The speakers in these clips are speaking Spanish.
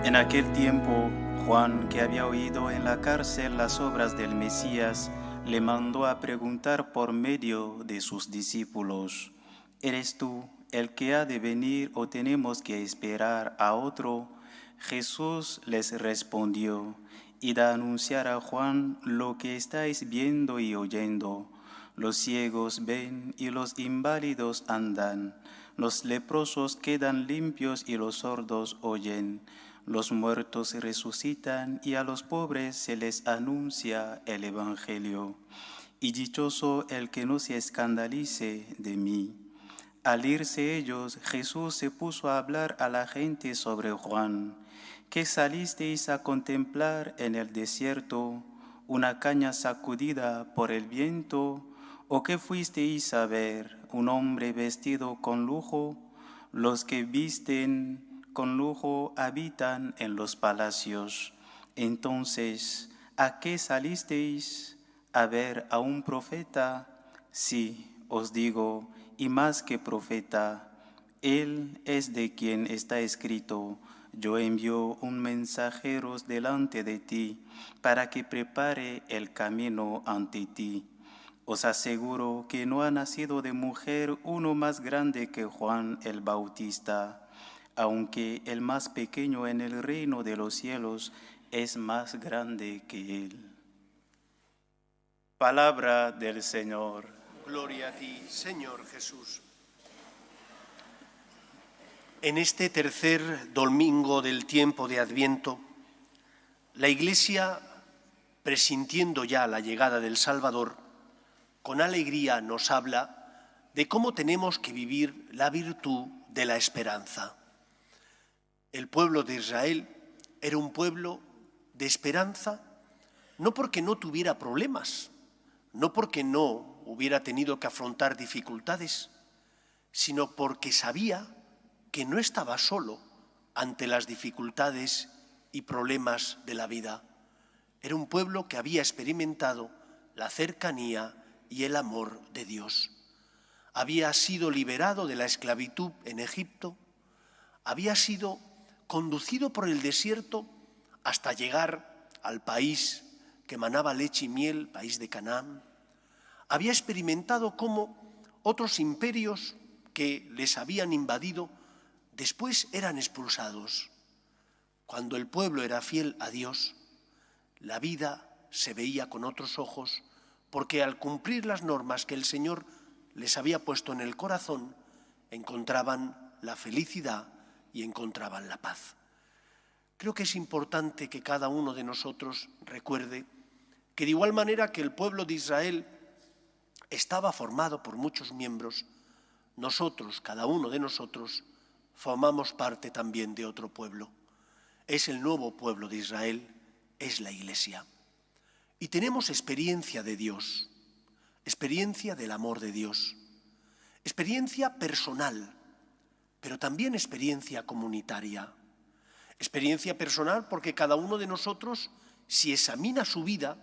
En aquel tiempo, Juan, que había oído en la cárcel las obras del Mesías, le mandó a preguntar por medio de sus discípulos: ¿Eres tú el que ha de venir o tenemos que esperar a otro? Jesús les respondió: Id a anunciar a Juan lo que estáis viendo y oyendo. Los ciegos ven y los inválidos andan, los leprosos quedan limpios y los sordos oyen. Los muertos resucitan y a los pobres se les anuncia el Evangelio. Y dichoso el que no se escandalice de mí. Al irse ellos, Jesús se puso a hablar a la gente sobre Juan. ¿Qué salisteis a contemplar en el desierto? ¿Una caña sacudida por el viento? ¿O qué fuisteis a ver? ¿Un hombre vestido con lujo? Los que visten con lujo habitan en los palacios. Entonces, ¿a qué salisteis? ¿A ver a un profeta? Sí, os digo, y más que profeta. Él es de quien está escrito: yo envío un mensajero delante de ti, para que prepare el camino ante ti. Os aseguro que no ha nacido de mujer uno más grande que Juan el Bautista, aunque el más pequeño en el reino de los cielos es más grande que él. Palabra del Señor. Gloria a ti, Señor Jesús. En este tercer domingo del tiempo de Adviento, la Iglesia, presintiendo ya la llegada del Salvador, con alegría nos habla de cómo tenemos que vivir la virtud de la esperanza. El pueblo de Israel era un pueblo de esperanza, no porque no tuviera problemas, no porque no hubiera tenido que afrontar dificultades, sino porque sabía que no estaba solo ante las dificultades y problemas de la vida. Era un pueblo que había experimentado la cercanía y el amor de Dios. Había sido liberado de la esclavitud en Egipto, había sido conducido por el desierto hasta llegar al país que manaba leche y miel, país de Canaán. Había experimentado cómo otros imperios que les habían invadido después eran expulsados. Cuando el pueblo era fiel a Dios, la vida se veía con otros ojos, porque al cumplir las normas que el Señor les había puesto en el corazón, encontraban la felicidad y encontraban la paz. Creo que es importante que cada uno de nosotros recuerde que de igual manera que el pueblo de Israel estaba formado por muchos miembros, nosotros, cada uno de nosotros, formamos parte también de otro pueblo. Es el nuevo pueblo de Israel, es la Iglesia. Y tenemos experiencia de Dios, experiencia del amor de Dios, experiencia personal, pero también experiencia comunitaria. Experiencia personal porque cada uno de nosotros, si examina su vida,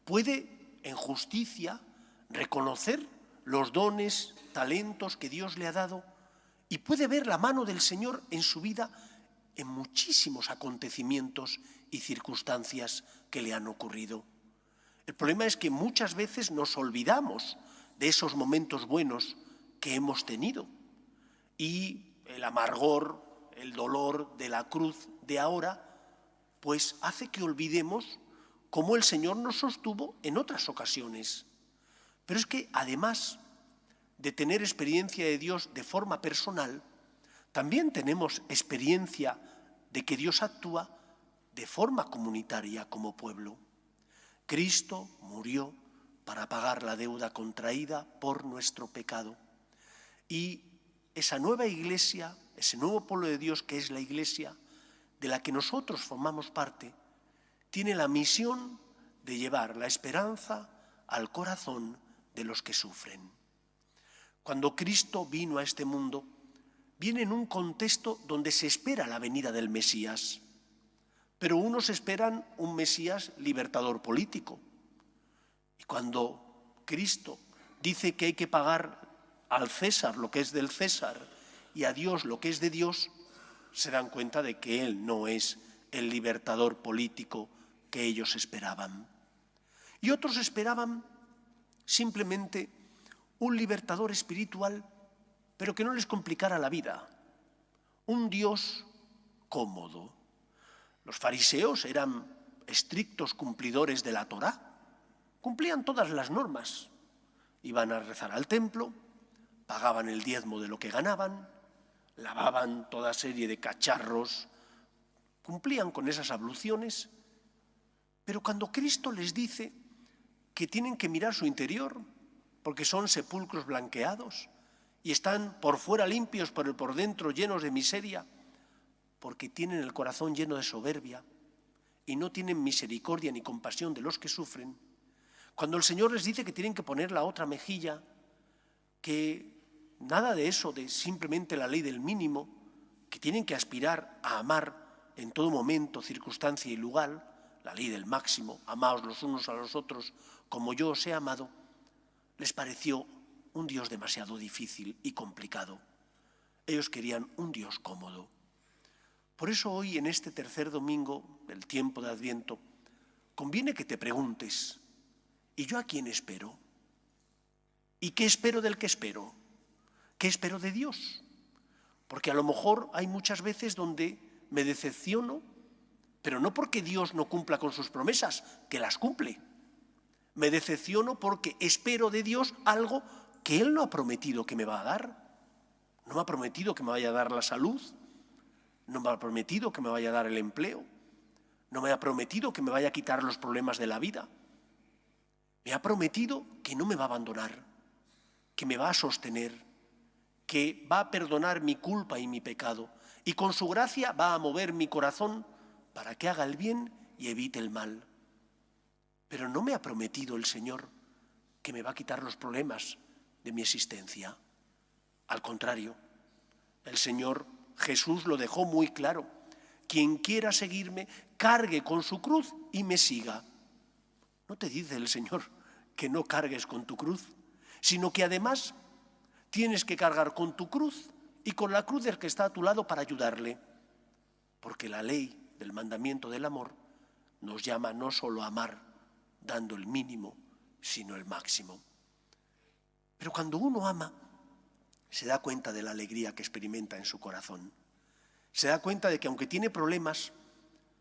puede en justicia reconocer los dones, talentos que Dios le ha dado y puede ver la mano del Señor en su vida en muchísimos acontecimientos y circunstancias que le han ocurrido. El problema es que muchas veces nos olvidamos de esos momentos buenos que hemos tenido y el amargor, el dolor de la cruz de ahora, pues hace que olvidemos cómo el Señor nos sostuvo en otras ocasiones. Pero es que además de tener experiencia de Dios de forma personal, también tenemos experiencia de que Dios actúa de forma comunitaria como pueblo. Cristo murió para pagar la deuda contraída por nuestro pecado. Y esa nueva Iglesia, ese nuevo pueblo de Dios que es la Iglesia, de la que nosotros formamos parte, tiene la misión de llevar la esperanza al corazón de los que sufren. Cuando Cristo vino a este mundo, viene en un contexto donde se espera la venida del Mesías, pero unos esperan un Mesías libertador político. Y cuando Cristo dice que hay que pagar al César lo que es del César y a Dios lo que es de Dios, se dan cuenta de que Él no es el libertador político que ellos esperaban. Y otros esperaban simplemente un libertador espiritual, pero que no les complicara la vida, un Dios cómodo. Los fariseos eran estrictos cumplidores de la Torá, cumplían todas las normas, iban a rezar al templo, pagaban el diezmo de lo que ganaban, lavaban toda serie de cacharros, cumplían con esas abluciones, pero cuando Cristo les dice que tienen que mirar su interior, porque son sepulcros blanqueados y están por fuera limpios, pero por dentro llenos de miseria, porque tienen el corazón lleno de soberbia y no tienen misericordia ni compasión de los que sufren, cuando el Señor les dice que tienen que poner la otra mejilla, que nada de eso, de simplemente la ley del mínimo, que tienen que aspirar a amar en todo momento, circunstancia y lugar, la ley del máximo, amaos los unos a los otros como yo os he amado, les pareció un Dios demasiado difícil y complicado. Ellos querían un Dios cómodo. Por eso hoy, en este tercer domingo del tiempo de Adviento, conviene que te preguntes, ¿y yo a quién espero? ¿Y qué espero del que espero? ¿Qué espero de Dios? Porque a lo mejor hay muchas veces donde me decepciono, pero no porque Dios no cumpla con sus promesas, que las cumple. Me decepciono porque espero de Dios algo que Él no ha prometido que me va a dar. No me ha prometido que me vaya a dar la salud, no me ha prometido que me vaya a dar el empleo, no me ha prometido que me vaya a quitar los problemas de la vida. Me ha prometido que no me va a abandonar, que me va a sostener, que va a perdonar mi culpa y mi pecado, y con su gracia va a mover mi corazón para que haga el bien y evite el mal. Pero no me ha prometido el Señor que me va a quitar los problemas de mi existencia. Al contrario, el Señor Jesús lo dejó muy claro. Quien quiera seguirme, cargue con su cruz y me siga. No te dice el Señor que no cargues con tu cruz, sino que además tienes que cargar con tu cruz y con la cruz del que está a tu lado para ayudarle. Porque la ley del mandamiento del amor nos llama no solo a amar dando el mínimo, sino el máximo. Pero cuando uno ama, se da cuenta de la alegría que experimenta en su corazón. Se da cuenta de que aunque tiene problemas,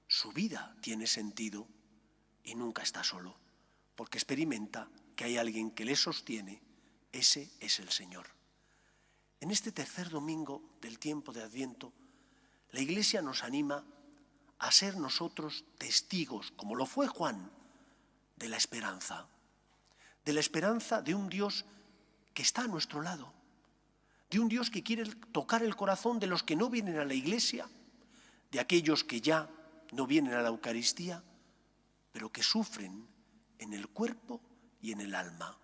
su vida tiene sentido y nunca está solo, porque experimenta que hay alguien que le sostiene. Ese es el Señor. En este tercer domingo del tiempo de Adviento, la Iglesia nos anima a ser nosotros testigos, como lo fue Juan, de la esperanza de un Dios que está a nuestro lado, de un Dios que quiere tocar el corazón de los que no vienen a la Iglesia, de aquellos que ya no vienen a la Eucaristía, pero que sufren en el cuerpo y en el alma.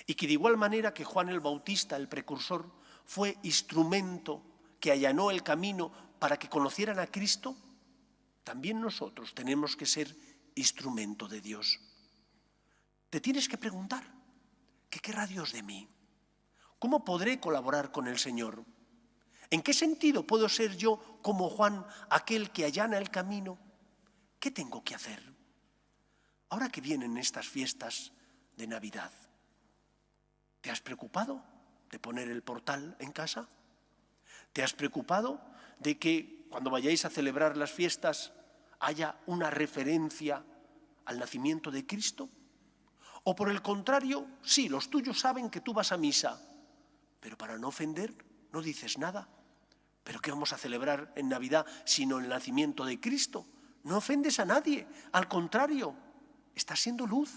Y que de igual manera que Juan el Bautista, el precursor, fue instrumento que allanó el camino para que conocieran a Cristo, también nosotros tenemos que ser instrumento de Dios. Te tienes que preguntar, ¿qué querrá Dios de mí? ¿Cómo podré colaborar con el Señor? ¿En qué sentido puedo ser yo, como Juan, aquel que allana el camino? ¿Qué tengo que hacer? Ahora que vienen estas fiestas de Navidad, ¿te has preocupado de poner el portal en casa? ¿Te has preocupado de que cuando vayáis a celebrar las fiestas haya una referencia al nacimiento de Cristo? O por el contrario, sí, los tuyos saben que tú vas a misa, pero para no ofender no dices nada. ¿Pero qué vamos a celebrar en Navidad sino el nacimiento de Cristo? No ofendes a nadie, al contrario, estás siendo luz,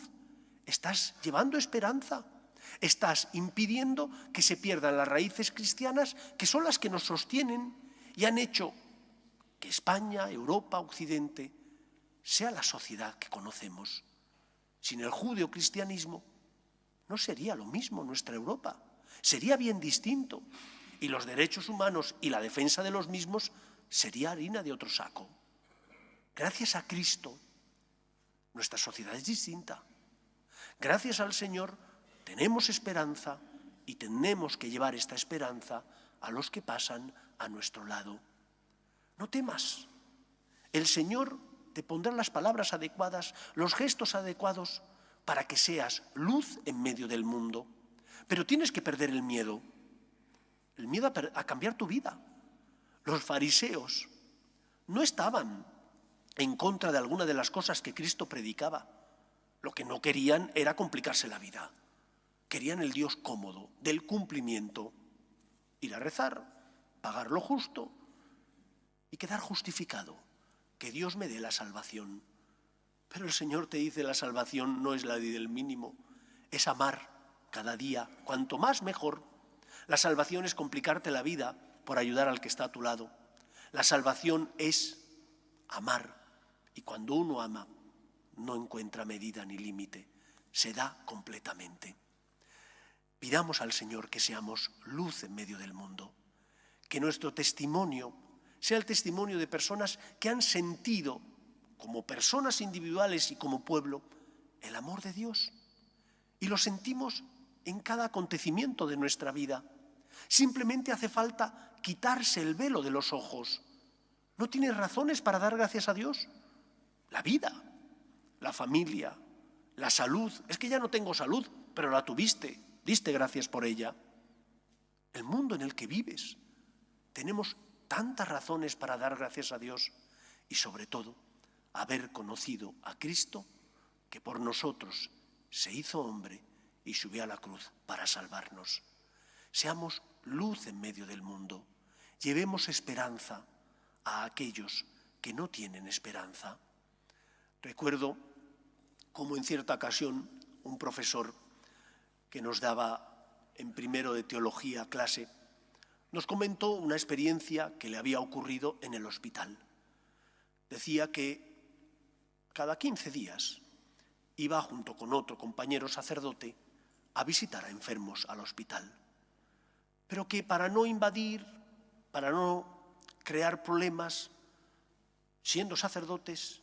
estás llevando esperanza, estás impidiendo que se pierdan las raíces cristianas que son las que nos sostienen y han hecho que España, Europa, Occidente, sea la sociedad que conocemos. Sin el judeocristianismo no sería lo mismo nuestra Europa, sería bien distinto y los derechos humanos y la defensa de los mismos sería harina de otro saco. Gracias a Cristo, nuestra sociedad es distinta. Gracias al Señor tenemos esperanza y tenemos que llevar esta esperanza a los que pasan a nuestro lado. No temas, El Señor te pondrá las palabras adecuadas, los gestos adecuados para que seas luz en medio del mundo. Pero tienes que perder el miedo a cambiar tu vida. Los fariseos no estaban en contra de alguna de las cosas que Cristo predicaba. Lo que no querían era complicarse la vida. Querían el Dios cómodo, del cumplimiento. Ir a rezar, pagar lo justo y quedar justificado. Que Dios me dé la salvación. Pero el Señor te dice, la salvación no es la del mínimo, es amar cada día, cuanto más mejor. La salvación es complicarte la vida por ayudar al que está a tu lado. La salvación es amar, y cuando uno ama, no encuentra medida ni límite, se da completamente. Pidamos al Señor que seamos luz en medio del mundo, que nuestro testimonio sea el testimonio de personas que han sentido, como personas individuales y como pueblo, el amor de Dios. Y lo sentimos en cada acontecimiento de nuestra vida. Simplemente hace falta quitarse el velo de los ojos. ¿No tienes razones para dar gracias a Dios? La vida, la familia, la salud. Es que ya no tengo salud, pero la tuviste, diste gracias por ella. El mundo en el que vives. Tenemos tantas razones para dar gracias a Dios y sobre todo haber conocido a Cristo que por nosotros se hizo hombre y subió a la cruz para salvarnos. Seamos luz en medio del mundo, llevemos esperanza a aquellos que no tienen esperanza. Recuerdo como en cierta ocasión un profesor que nos daba en primero de teología clase nos comentó una experiencia que le había ocurrido en el hospital. Decía que cada 15 días iba junto con otro compañero sacerdote a visitar a enfermos al hospital, pero que para no invadir, para no crear problemas, siendo sacerdotes,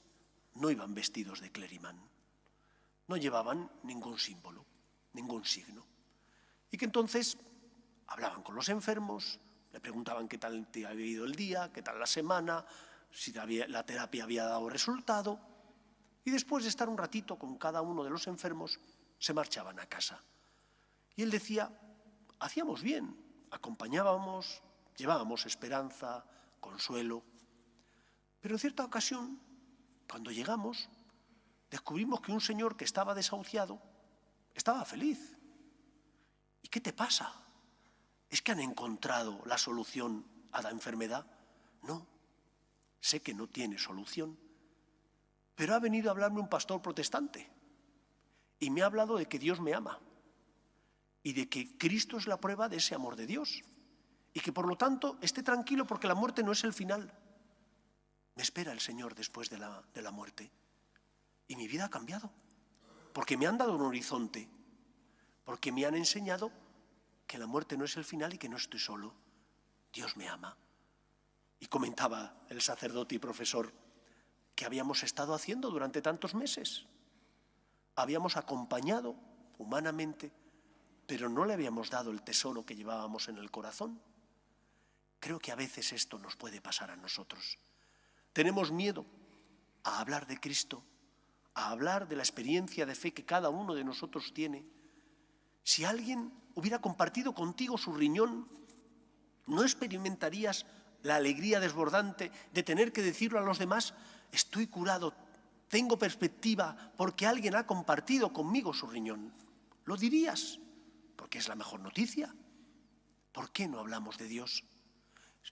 no iban vestidos de clerimán, no llevaban ningún símbolo, ningún signo, y que entonces hablaban con los enfermos, le preguntaban qué tal te había ido el día, qué tal la semana, si la terapia había dado resultado, y después de estar un ratito con cada uno de los enfermos, se marchaban a casa. Y él decía, hacíamos bien, acompañábamos, llevábamos esperanza, consuelo, pero en cierta ocasión, cuando llegamos, descubrimos que un señor que estaba desahuciado estaba feliz. ¿Y qué te pasa? ¿Es que han encontrado la solución a la enfermedad? No, sé que no tiene solución, pero ha venido a hablarme un pastor protestante y me ha hablado de que Dios me ama y de que Cristo es la prueba de ese amor de Dios y que por lo tanto esté tranquilo porque la muerte no es el final. Me espera el Señor después de la muerte y mi vida ha cambiado porque me han dado un horizonte, porque me han enseñado que la muerte no es el final y que no estoy solo. Dios me ama. Y comentaba el sacerdote y profesor que habíamos estado haciendo durante tantos meses. Habíamos acompañado humanamente, pero no le habíamos dado el tesoro que llevábamos en el corazón. Creo que a veces esto nos puede pasar a nosotros. Tenemos miedo a hablar de Cristo, a hablar de la experiencia de fe que cada uno de nosotros tiene. Si alguien hubiera compartido contigo su riñón, ¿no experimentarías la alegría desbordante de tener que decirlo a los demás? Estoy curado, tengo perspectiva porque alguien ha compartido conmigo su riñón. ¿Lo dirías? Porque es la mejor noticia. ¿Por qué no hablamos de Dios?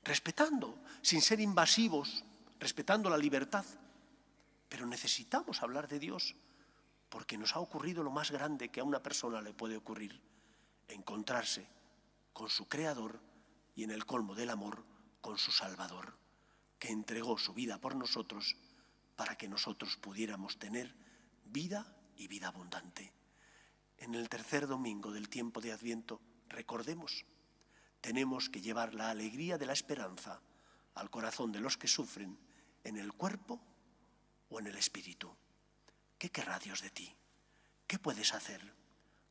Respetando, sin ser invasivos, respetando la libertad. Pero necesitamos hablar de Dios porque nos ha ocurrido lo más grande que a una persona le puede ocurrir, encontrarse con su Creador y en el colmo del amor con su Salvador, que entregó su vida por nosotros para que nosotros pudiéramos tener vida y vida abundante. En el tercer domingo del tiempo de Adviento, recordemos, tenemos que llevar la alegría de la esperanza al corazón de los que sufren en el cuerpo o en el espíritu. ¿Qué querrá Dios de ti? ¿Qué puedes hacer?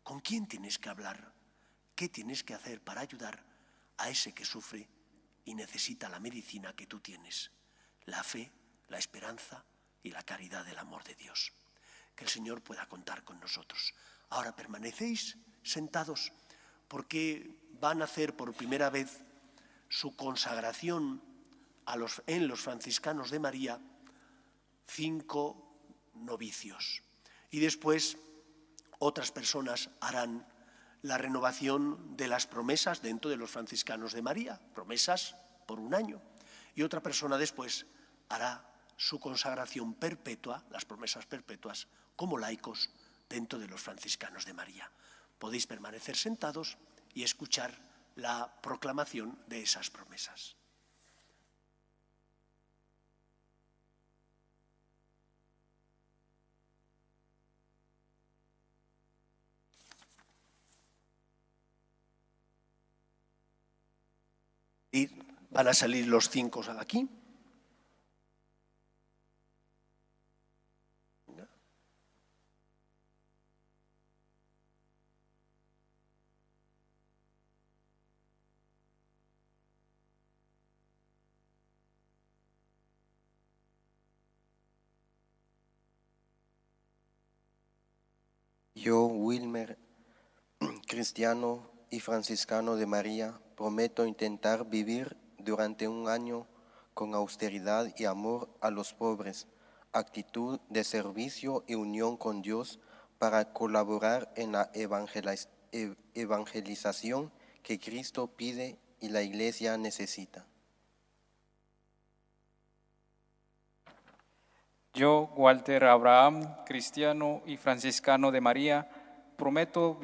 ¿Con quién tienes que hablar? ¿Qué tienes que hacer para ayudar a ese que sufre y necesita la medicina que tú tienes? La fe, la esperanza y la caridad del amor de Dios. Que el Señor pueda contar con nosotros. Ahora permanecéis sentados porque van a hacer por primera vez su consagración en los franciscanos de María 5 novicios. Y después otras personas harán la renovación de las promesas dentro de los franciscanos de María, promesas por 1 año. Y otra persona después hará su consagración perpetua, las promesas perpetuas, como laicos dentro de los franciscanos de María. Podéis permanecer sentados y escuchar la proclamación de esas promesas. Y van a salir los 5 aquí. Yo, Wilmer, cristiano y franciscano de María, prometo intentar vivir durante 1 año con austeridad y amor a los pobres, actitud de servicio y unión con Dios para colaborar en la evangelización que Cristo pide y la Iglesia necesita. Yo, Walter Abraham, cristiano y franciscano de María, prometo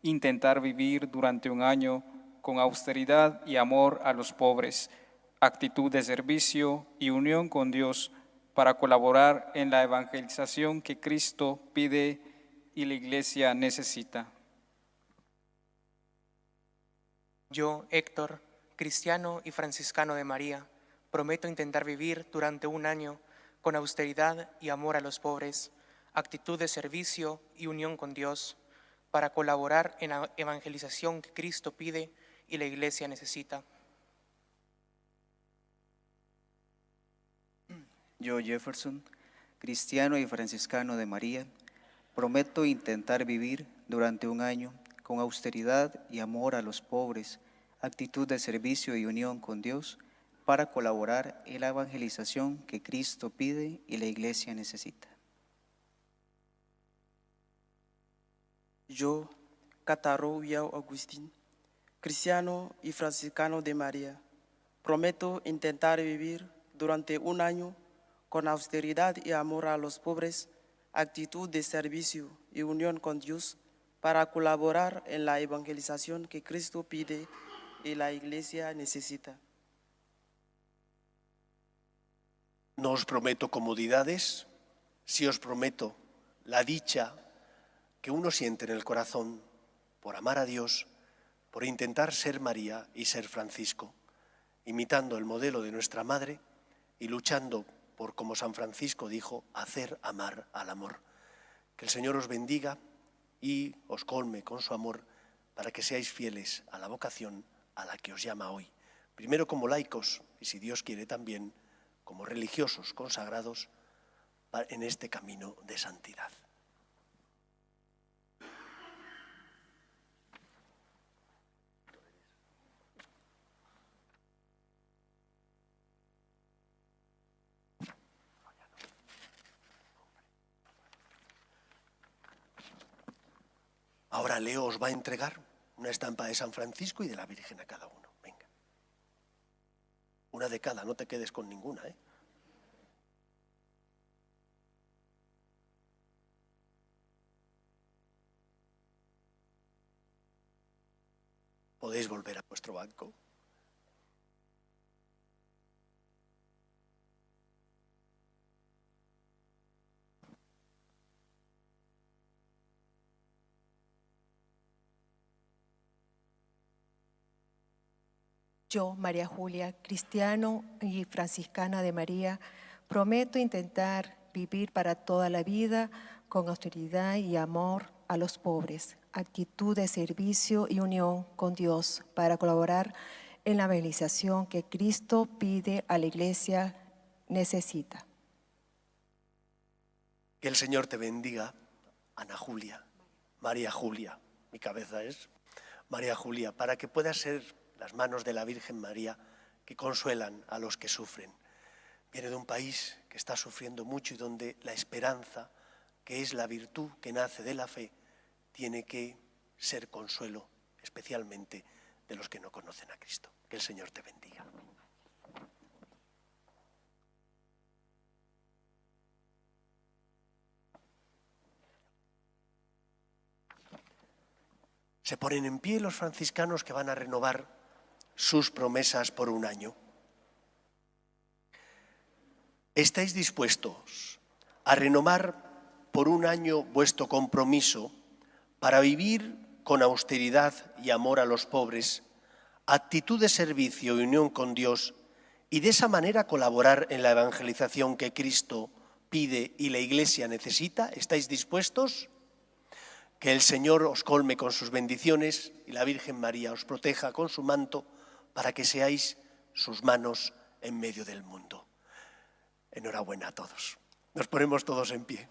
intentar vivir durante 1 año con austeridad y amor a los pobres, actitud de servicio y unión con Dios para colaborar en la evangelización que Cristo pide y la Iglesia necesita. Yo, Héctor, cristiano y franciscano de María, prometo intentar vivir durante 1 año con austeridad y amor a los pobres, actitud de servicio y unión con Dios, para colaborar en la evangelización que Cristo pide y la Iglesia necesita. Yo, Jefferson, cristiano y franciscano de María, prometo intentar vivir durante 1 año con austeridad y amor a los pobres, actitud de servicio y unión con Dios, para colaborar en la evangelización que Cristo pide y la Iglesia necesita. Yo, Catarro Viao Agustín, cristiano y franciscano de María, prometo intentar vivir durante 1 año con austeridad y amor a los pobres, actitud de servicio y unión con Dios, para colaborar en la evangelización que Cristo pide y la Iglesia necesita. No os prometo comodidades, sí os prometo la dicha que uno siente en el corazón por amar a Dios, por intentar ser María y ser Francisco, imitando el modelo de nuestra Madre y luchando por, como San Francisco dijo, hacer amar al amor. Que el Señor os bendiga y os colme con su amor para que seáis fieles a la vocación a la que os llama hoy. Primero como laicos y, si Dios quiere, también como religiosos consagrados en este camino de santidad. Ahora Leo os va a entregar una estampa de San Francisco y de la Virgen a cada uno. Venga. Una de cada, no te quedes con ninguna, ¿eh? Podéis volver a vuestro banco. Yo, María Julia, cristiano y franciscana de María, prometo intentar vivir para toda la vida con austeridad y amor a los pobres, actitud de servicio y unión con Dios para colaborar en la evangelización que Cristo pide a la Iglesia necesita. Que el Señor te bendiga, Ana Julia, María Julia, mi cabeza es María Julia, para que puedas ser las manos de la Virgen María que consuelan a los que sufren. Viene de un país que está sufriendo mucho y donde la esperanza, que es la virtud que nace de la fe, tiene que ser consuelo, especialmente de los que no conocen a Cristo. Que el Señor te bendiga. Se ponen en pie los franciscanos que van a renovar sus promesas por un año. ¿Estáis dispuestos a renovar por un año vuestro compromiso para vivir con austeridad y amor a los pobres, actitud de servicio y unión con Dios, y de esa manera colaborar en la evangelización que Cristo pide y la Iglesia necesita? ¿Estáis dispuestos? Que el Señor os colme con sus bendiciones y la Virgen María os proteja con su manto para que seáis sus manos en medio del mundo. Enhorabuena a todos. Nos ponemos todos en pie.